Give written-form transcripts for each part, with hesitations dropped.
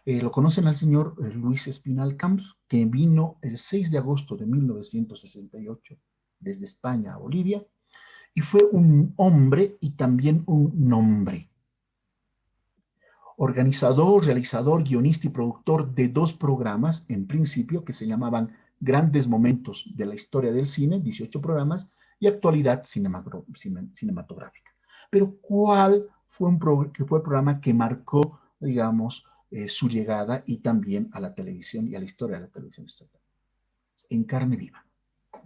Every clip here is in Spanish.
Lo conocen al señor Luis Espinal Camps, que vino el 6 de agosto de 1968 desde España a Bolivia, y fue un hombre y también un nombre. Organizador, realizador, guionista y productor de dos programas, en principio, que se llamaban Grandes Momentos de la Historia del Cine, 18 programas, y Actualidad Cinematográfica. Pero ¿cuál fue, que fue el programa que marcó, digamos, su llegada y también a la televisión y a la historia de la televisión estatal? En Carne Viva,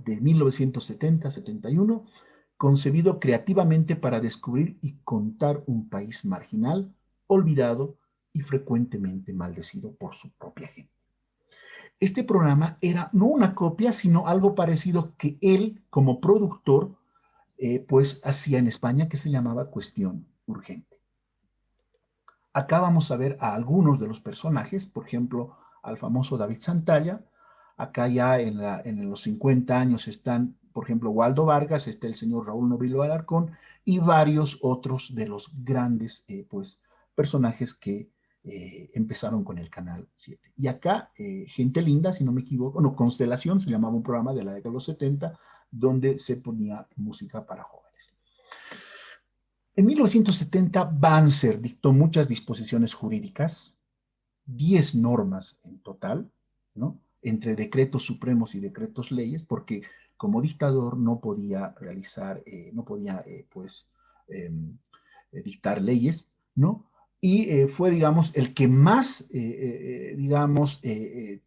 de 1970-71, concebido creativamente para descubrir y contar un país marginal, olvidado y frecuentemente maldecido por su propia gente. Este programa era no una copia, sino algo parecido que él, como productor, pues hacía en España, que se llamaba Cuestión Urgente. Acá vamos a ver a algunos de los personajes, por ejemplo, al famoso David Santalla. Acá ya en los 50 años están, por ejemplo, Waldo Vargas, está el señor Raúl Novillo Alarcón y varios otros de los grandes pues, personajes que empezaron con el Canal 7. Y acá, Gente Linda, si no me equivoco, no, Constelación, se llamaba un programa de la década de los 70, donde se ponía música para jóvenes. En 1970, Banzer dictó muchas disposiciones jurídicas, 10 normas en total, ¿no? Entre decretos supremos y decretos leyes, porque como dictador no podía realizar, no podía, pues, dictar leyes, ¿no? Y fue, digamos, el que más, digamos,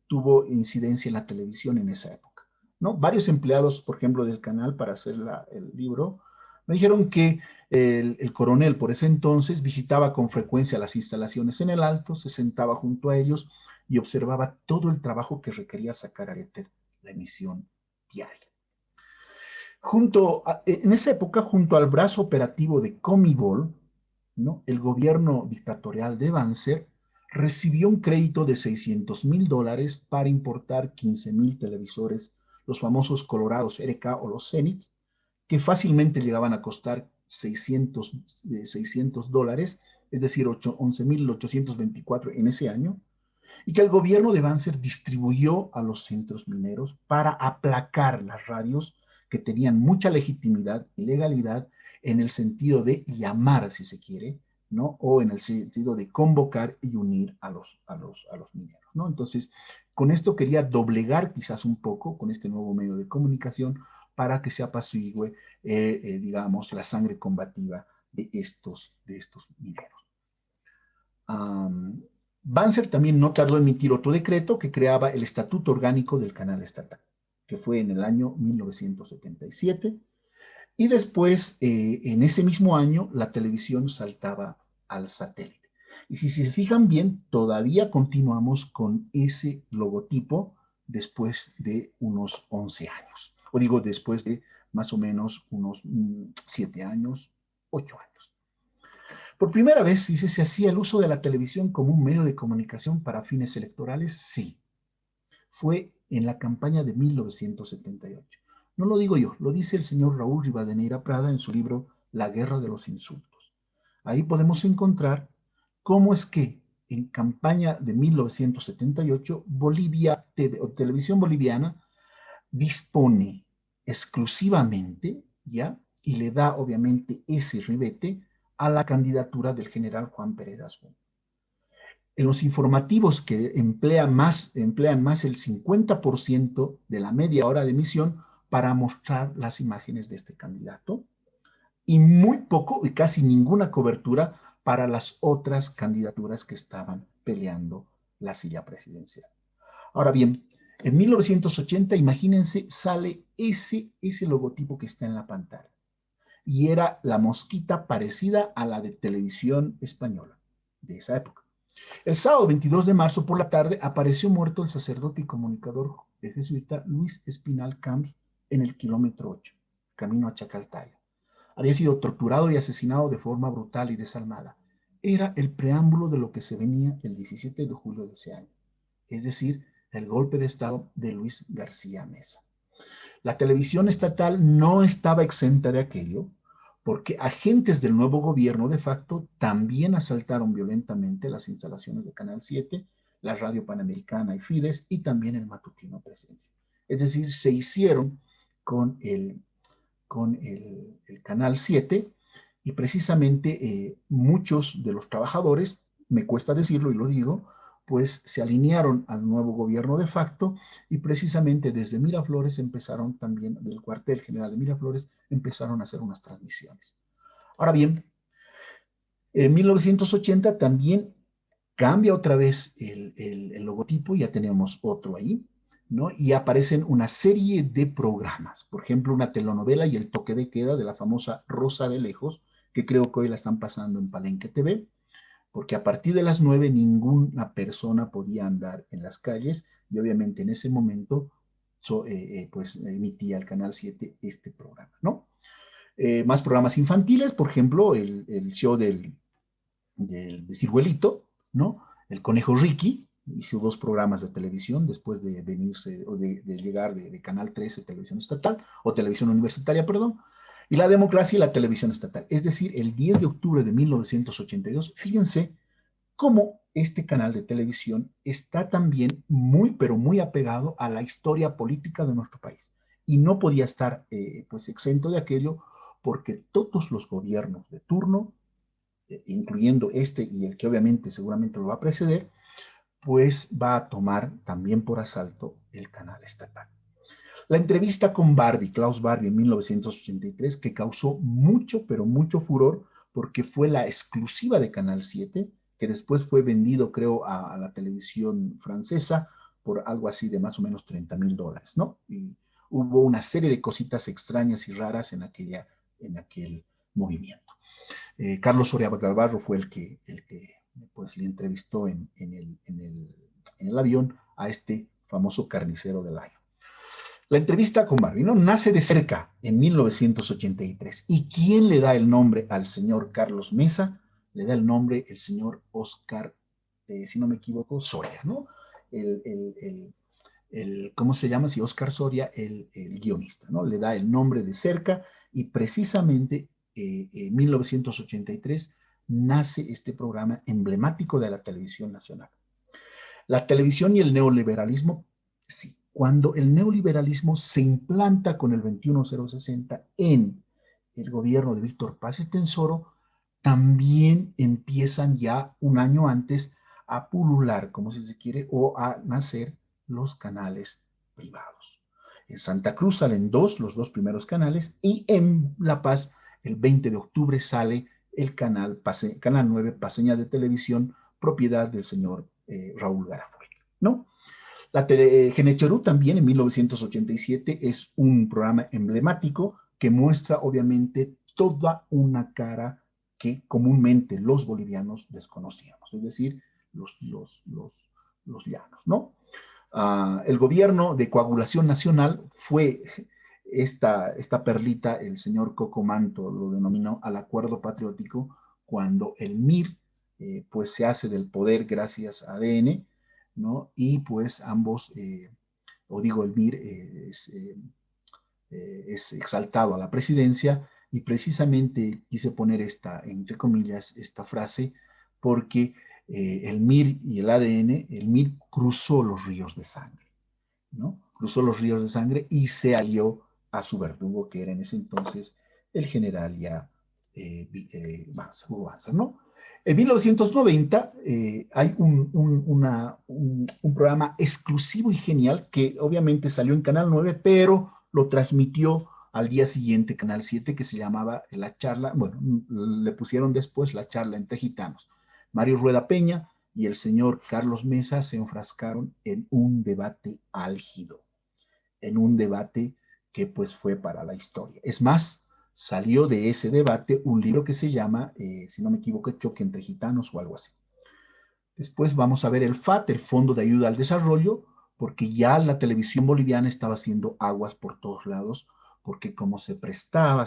tuvo incidencia en la televisión en esa época, ¿no? Varios empleados, por ejemplo, del canal para hacer el libro, me dijeron que el coronel por ese entonces visitaba con frecuencia las instalaciones en el Alto, se sentaba junto a ellos y observaba todo el trabajo que requería sacar a éter la emisión diaria. En esa época, junto al brazo operativo de Comibol, ¿no? El gobierno dictatorial de Banzer recibió un crédito de $600,000 para importar 15,000 televisores, los famosos colorados RK o los Zenith, que fácilmente llegaban a costar $600, es decir, 11,824 en ese año, y que el gobierno de Banzer distribuyó a los centros mineros para aplacar las radios que tenían mucha legitimidad y legalidad en el sentido de llamar, si se quiere, ¿no? O en el sentido de convocar y unir a los mineros, ¿no? Entonces, con esto quería doblegar quizás un poco, con este nuevo medio de comunicación, para que se apacigüe, digamos, la sangre combativa de estos mineros. Banzer también no tardó en emitir otro decreto que creaba el Estatuto Orgánico del Canal Estatal, que fue en el año 1977, y después, en ese mismo año, la televisión saltaba al satélite. Y si se fijan bien, todavía continuamos con ese logotipo después de unos 11 años, o digo, después de más o menos unos 7 años, 8 años. Por primera vez, dice, se hacía el uso de la televisión como un medio de comunicación para fines electorales. Sí, fue en la campaña de 1978. No lo digo yo, lo dice el señor Raúl Rivadeneira Prada en su libro La Guerra de los Insultos. Ahí podemos encontrar cómo es que en campaña de 1978, Bolivia, Televisión Boliviana, dispone exclusivamente, ¿ya? Y le da obviamente ese ribete a la candidatura del general Juan Pérez Asbun. En los informativos que emplean más el 50% de la media hora de emisión para mostrar las imágenes de este candidato y muy poco y casi ninguna cobertura para las otras candidaturas que estaban peleando la silla presidencial. Ahora bien, en 1980, imagínense, sale ese logotipo que está en la pantalla. Y era la mosquita parecida a la de Televisión Española de esa época. El sábado 22 de marzo por la tarde apareció muerto el sacerdote y comunicador jesuita Luis Espinal Camps en el kilómetro 8, camino a Chacaltaya. Había sido torturado y asesinado de forma brutal y desalmada. Era el preámbulo de lo que se venía el 17 de julio de ese año, es decir, el golpe de Estado de Luis García Meza. La televisión estatal no estaba exenta de aquello, porque agentes del nuevo gobierno de facto también asaltaron violentamente las instalaciones de Canal 7 la Radio Panamericana y Fides, y también el matutino Presencia. Es decir, se hicieron con el Canal 7, y precisamente muchos de los trabajadores, me cuesta decirlo y lo digo, pues se alinearon al nuevo gobierno de facto, y precisamente desde Miraflores empezaron también, del cuartel general de Miraflores, empezaron a hacer unas transmisiones. Ahora bien, en 1980 también cambia otra vez el logotipo, ya tenemos otro ahí, ¿no? Y aparecen una serie de programas, por ejemplo, una telenovela y el toque de queda de la famosa Rosa de Lejos, que creo que hoy la están pasando en Palenque TV, porque a partir de las 9 ninguna persona podía andar en las calles, y obviamente en ese momento pues emitía el Canal 7 este programa, ¿no? Más programas infantiles, por ejemplo, el show de Ciruelito, ¿no? El Conejo Ricky hizo 2 programas de televisión después de venirse, o de llegar de Canal 13, televisión estatal, o televisión universitaria, perdón, y La Democracia y la televisión estatal. Es decir, el 10 de octubre de 1982, fíjense cómo este canal de televisión está también muy, pero muy apegado a la historia política de nuestro país. Y no podía estar pues exento de aquello, porque todos los gobiernos de turno, incluyendo este y el que obviamente seguramente lo va a preceder, pues va a tomar también por asalto el canal estatal. La entrevista con Barbie, Klaus Barbie, en 1983, que causó mucho, pero mucho furor, porque fue la exclusiva de Canal 7, que después fue vendido, creo, a la televisión francesa por algo así de más o menos $30,000, ¿no? Y hubo una serie de cositas extrañas y raras en aquel movimiento. Carlos Soria Galvarro fue el que pues, le entrevistó en el avión a este famoso carnicero del año. La entrevista con Barbie, ¿no? Nace de cerca en 1983. ¿Y quién le da el nombre al señor Carlos Mesa? Le da el nombre el señor Oscar, si no me equivoco, Soria, ¿no? El, el, ¿Cómo se llama? Si Oscar Soria, el guionista, ¿no? Le da el nombre de cerca, y precisamente en 1983 nace este programa emblemático de la televisión nacional. La televisión y el neoliberalismo, sí. Cuando el neoliberalismo se implanta con el 21060 en el gobierno de Víctor Paz Estenssoro, también empiezan ya un año antes a pulular, como si se quiere, o a nacer los canales privados. En Santa Cruz salen los 2 primeros canales, y en La Paz, el 20 de octubre, sale el canal 9, Paseña de Televisión, propiedad del señor Raúl Garafoy, ¿no? La Genecherú también en 1987 es un programa emblemático que muestra obviamente toda una cara que comúnmente los bolivianos desconocíamos, es decir, los llanos, ¿no? El gobierno de coagulación nacional fue esta perlita, el señor Cocomanto lo denominó al acuerdo patriótico, cuando el MIR pues se hace del poder gracias a ADN, ¿no? Y pues ambos, o digo el MIR, es exaltado a la presidencia, y precisamente quise poner entre comillas, esta frase, porque el MIR y el ADN, el MIR cruzó los ríos de sangre, ¿no? Cruzó los ríos de sangre y se alió a su verdugo, que era en ese entonces el general ya Banzer, ¿no? En 1990 hay un programa exclusivo y genial que obviamente salió en Canal 9, pero lo transmitió al día siguiente Canal 7, que se llamaba La Charla, bueno, le pusieron después La Charla entre Gitanos. Mario Rueda Peña y el señor Carlos Mesa se enfrascaron en un debate álgido, en un debate que pues fue para la historia. Es más, salió de ese debate un libro que se llama, si no me equivoco, Choque entre Gitanos o algo así. Después vamos a ver el FAT, el Fondo de Ayuda al Desarrollo, porque ya la televisión boliviana estaba haciendo aguas por todos lados, porque como se prestaba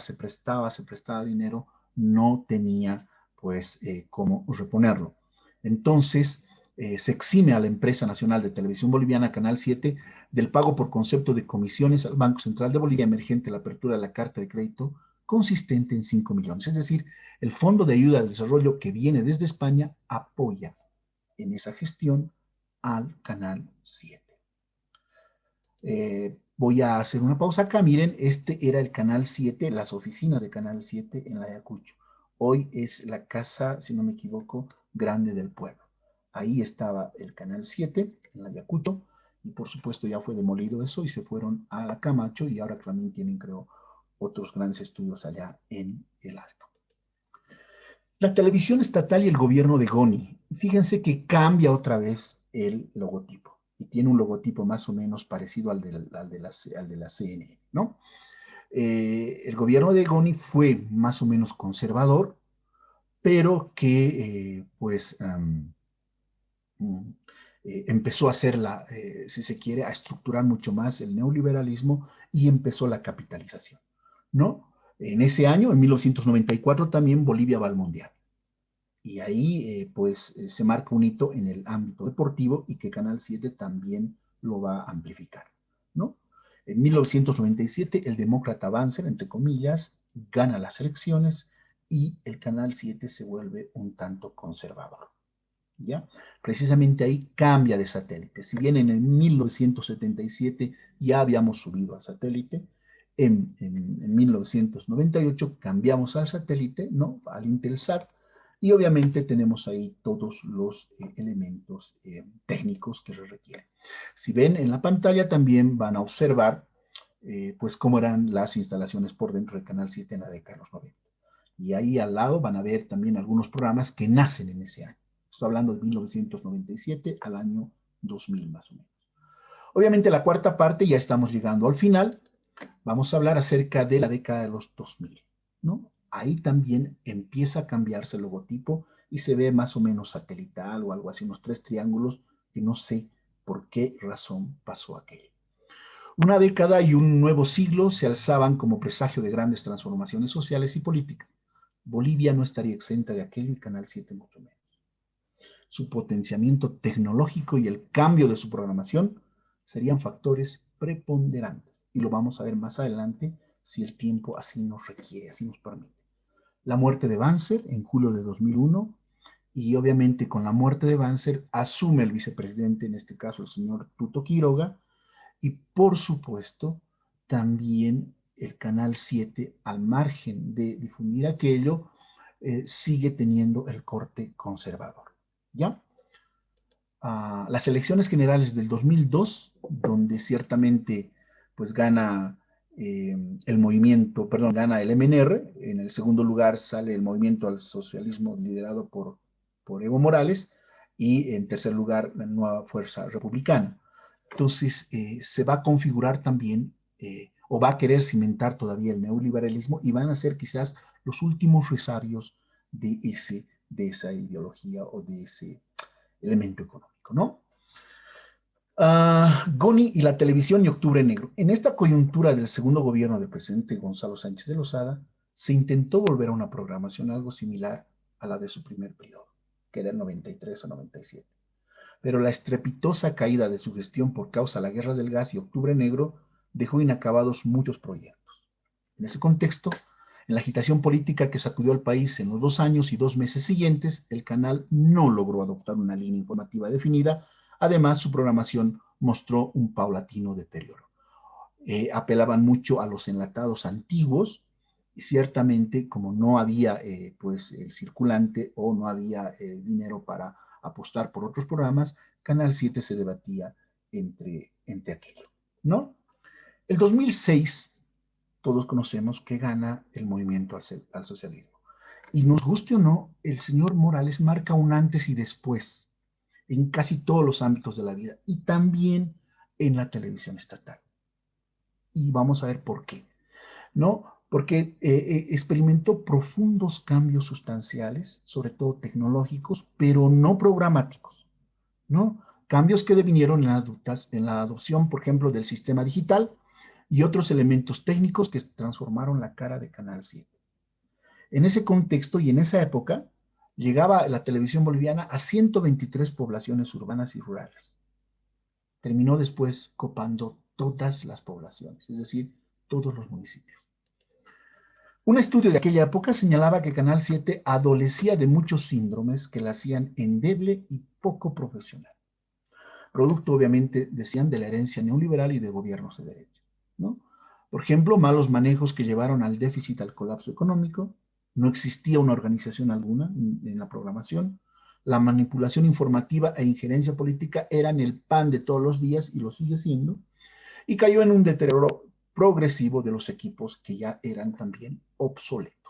dinero, no tenía pues cómo reponerlo. Entonces, se exime a la empresa nacional de televisión boliviana, Canal 7, del pago por concepto de comisiones al Banco Central de Bolivia emergente la apertura de la carta de crédito, consistente en 5 millones. Es decir, el Fondo de Ayuda al Desarrollo, que viene desde España, apoya en esa gestión al Canal 7. Voy a hacer una pausa acá. Miren, este era el Canal 7, las oficinas de Canal 7 en Ayacucho. Hoy es la casa, si no me equivoco, grande del pueblo. Ahí estaba el Canal 7 en Ayacucho y por supuesto ya fue demolido eso y se fueron a la Camacho y ahora también tienen, creo, otros grandes estudios allá en el Alto. La televisión estatal y el gobierno de Goni. Fíjense que cambia otra vez el logotipo y tiene un logotipo más o menos parecido al de la CNN, ¿no? El gobierno de Goni fue más o menos conservador, pero que empezó a hacerla, si se quiere, a estructurar mucho más el neoliberalismo y empezó la capitalización, ¿no? En ese año, en 1994, también Bolivia va al Mundial. Y ahí, se marca un hito en el ámbito deportivo y que Canal 7 también lo va a amplificar, ¿no? En 1997, el demócrata Banzer, entre comillas, gana las elecciones y el Canal 7 se vuelve un tanto conservador, ¿ya? Precisamente ahí cambia de satélite. Si bien en el 1977 ya habíamos subido a satélite, en 1998 cambiamos al satélite, ¿no? Al Intelsat, y obviamente tenemos ahí todos los elementos técnicos que se requieren. Si ven en la pantalla también van a observar pues cómo eran las instalaciones por dentro del Canal 7 en la década de los 90. Y ahí al lado van a ver también algunos programas que nacen en ese año. Estoy hablando de 1997 al año 2000 más o menos. Obviamente la cuarta parte ya estamos llegando al final. Vamos a hablar acerca de la década de los 2000, ¿no? Ahí también empieza a cambiarse el logotipo y se ve más o menos satelital o algo así, unos tres triángulos que no sé por qué razón pasó aquello. Una década y un nuevo siglo se alzaban como presagio de grandes transformaciones sociales y políticas. Bolivia no estaría exenta de aquello y Canal 7 mucho menos. Su potenciamiento tecnológico y el cambio de su programación serían factores preponderantes. Y lo vamos a ver más adelante si el tiempo así nos requiere, así nos permite. La muerte de Banzer en julio de 2001 y obviamente con la muerte de Banzer asume el vicepresidente, en este caso el señor Tuto Quiroga, y por supuesto también el Canal 7, al margen de difundir aquello, sigue teniendo el corte conservador. ¿Ya? Las elecciones generales del 2002, donde ciertamente pues gana el movimiento, perdón, gana el MNR, en el segundo lugar sale el movimiento al socialismo liderado por Evo Morales, y en tercer lugar la nueva fuerza republicana. Entonces se va a configurar también, o va a querer cimentar todavía el neoliberalismo, y van a ser quizás los últimos resabios de esa ideología o de ese elemento económico, ¿no? Goni y la televisión y Octubre Negro. En esta coyuntura del segundo gobierno del presidente Gonzalo Sánchez de Lozada, se intentó volver a una programación algo similar a la de su primer periodo, que era el 93 o 97. Pero la estrepitosa caída de su gestión por causa de la guerra del gas y Octubre Negro dejó inacabados muchos proyectos. En ese contexto, en la agitación política que sacudió al país en los 2 años y 2 meses siguientes, el canal no logró adoptar una línea informativa definida. Además, su programación mostró un paulatino deterioro. Apelaban mucho a los enlatados antiguos y ciertamente como no había pues el circulante o no había dinero para apostar por otros programas, Canal 7 se debatía entre aquello, ¿no? El 2006 todos conocemos que gana el movimiento al socialismo. Y nos guste o no, el señor Morales marca un antes y después en casi todos los ámbitos de la vida y también en la televisión estatal. Y vamos a ver por qué, ¿no? Porque experimentó profundos cambios sustanciales, sobre todo tecnológicos, pero no programáticos, ¿no? Cambios que devinieron en la adopción, por ejemplo, del sistema digital y otros elementos técnicos que transformaron la cara de Canal 7. En ese contexto y en esa época, llegaba la televisión boliviana a 123 poblaciones urbanas y rurales. Terminó después copando todas las poblaciones, es decir, todos los municipios. Un estudio de aquella época señalaba que Canal 7 adolecía de muchos síndromes que la hacían endeble y poco profesional. producto obviamente, decían, de la herencia neoliberal y de gobiernos de derecha, ¿no? Por ejemplo, malos manejos que llevaron al déficit, al colapso económico, no existía una organización alguna en la programación, la manipulación informativa e injerencia política eran el pan de todos los días y lo sigue siendo, y cayó en un deterioro progresivo de los equipos que ya eran también obsoletos.